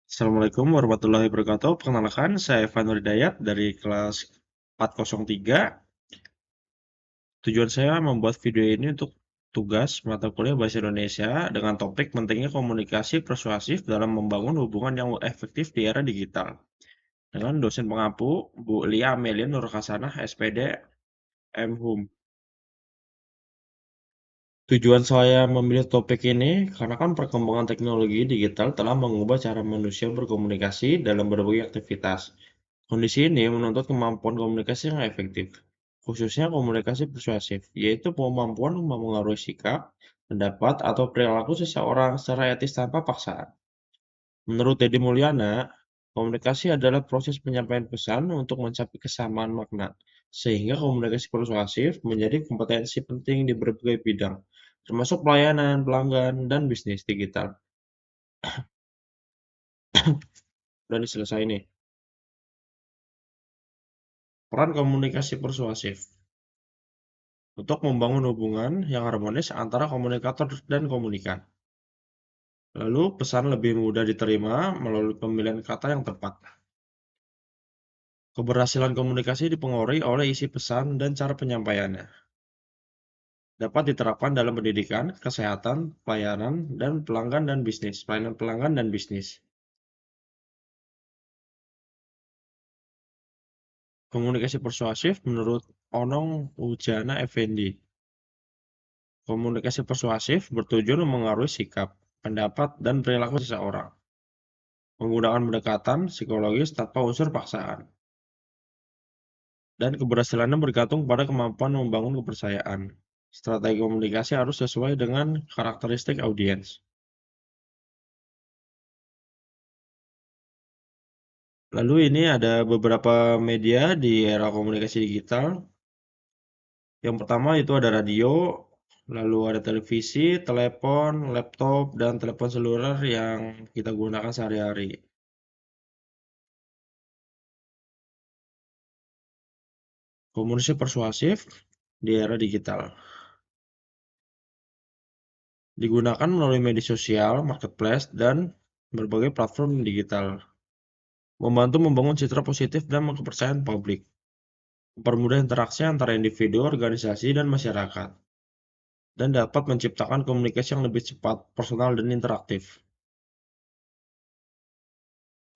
Assalamualaikum warahmatullahi wabarakatuh. Perkenalkan, saya Evan Hidayat dari kelas 403. Tujuan saya membuat video ini untuk tugas mata kuliah Bahasa Indonesia dengan topik pentingnya komunikasi persuasif dalam membangun hubungan yang efektif di era digital. Dengan dosen pengampu, Bu Lia Amelia Nur Hasanah, SPD, M.Hum. Tujuan saya memilih topik ini karena kan perkembangan teknologi digital telah mengubah cara manusia berkomunikasi dalam berbagai aktivitas. Kondisi ini menuntut kemampuan komunikasi yang efektif, khususnya komunikasi persuasif, yaitu kemampuan mempengaruhi sikap, pendapat, atau perilaku seseorang secara etis tanpa paksaan. Menurut Deddy Mulyana, komunikasi adalah proses penyampaian pesan untuk mencapai kesamaan makna, sehingga komunikasi persuasif menjadi kompetensi penting di berbagai bidang, termasuk pelayanan, pelanggan, dan bisnis digital. Udah nih selesai nih. Peran komunikasi persuasif. Untuk membangun hubungan yang harmonis antara komunikator dan komunikan. Lalu, pesan lebih mudah diterima melalui pemilihan kata yang tepat. Keberhasilan komunikasi dipengaruhi oleh isi pesan dan cara penyampaiannya. Dapat diterapkan dalam pendidikan, kesehatan, pelayanan, dan pelanggan dan bisnis. Pelayanan pelanggan dan bisnis. Komunikasi persuasif menurut Onong Ujana Effendi. Komunikasi persuasif bertujuan memengaruhi sikap, pendapat, dan perilaku seseorang. Menggunakan pendekatan psikologis tanpa unsur paksaan. Dan keberhasilannya bergantung pada kemampuan membangun kepercayaan. Strategi komunikasi harus sesuai dengan karakteristik audiens. Lalu ini ada beberapa media di era komunikasi digital. Yang pertama itu ada radio, lalu ada televisi, telepon, laptop, dan telepon seluler yang kita gunakan sehari-hari. Komunikasi persuasif di era digital. Digunakan melalui media sosial, marketplace, dan berbagai platform digital. Membantu membangun citra positif dan kepercayaan publik. Mempermudah interaksi antara individu, organisasi, dan masyarakat. Dan dapat menciptakan komunikasi yang lebih cepat, personal, dan interaktif.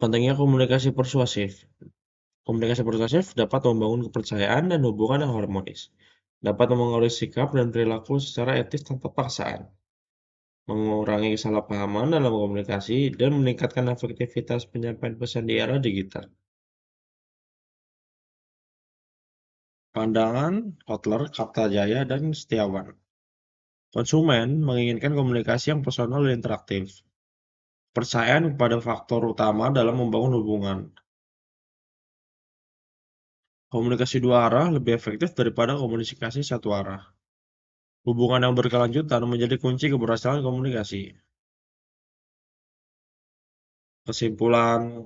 Pentingnya komunikasi persuasif. Komunikasi persuasif dapat membangun kepercayaan dan hubungan yang harmonis. Dapat memengaruhi sikap dan perilaku secara etis tanpa paksaan. Mengurangi kesalahpahaman dalam komunikasi dan meningkatkan efektivitas penyampaian pesan di era digital. Pandangan Kotler, Kartajaya, dan Setiawan. Konsumen menginginkan komunikasi yang personal dan interaktif. Kepercayaan kepada faktor utama dalam membangun hubungan. Komunikasi dua arah lebih efektif daripada komunikasi satu arah. Hubungan yang berkelanjutan menjadi kunci keberhasilan komunikasi. Kesimpulan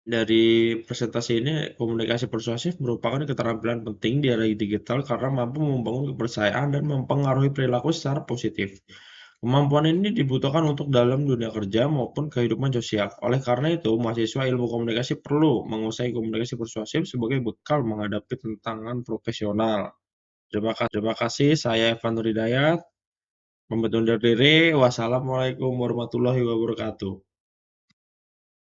dari presentasi ini, komunikasi persuasif merupakan keterampilan penting di era digital karena mampu membangun kepercayaan dan mempengaruhi perilaku secara positif. Kemampuan ini dibutuhkan untuk dalam dunia kerja maupun kehidupan sosial. Oleh karena itu, mahasiswa ilmu komunikasi perlu menguasai komunikasi persuasif sebagai bekal menghadapi tantangan profesional. Terima kasih, saya Evan Hidayat. Pamit undur diri. Wassalamualaikum warahmatullahi wabarakatuh.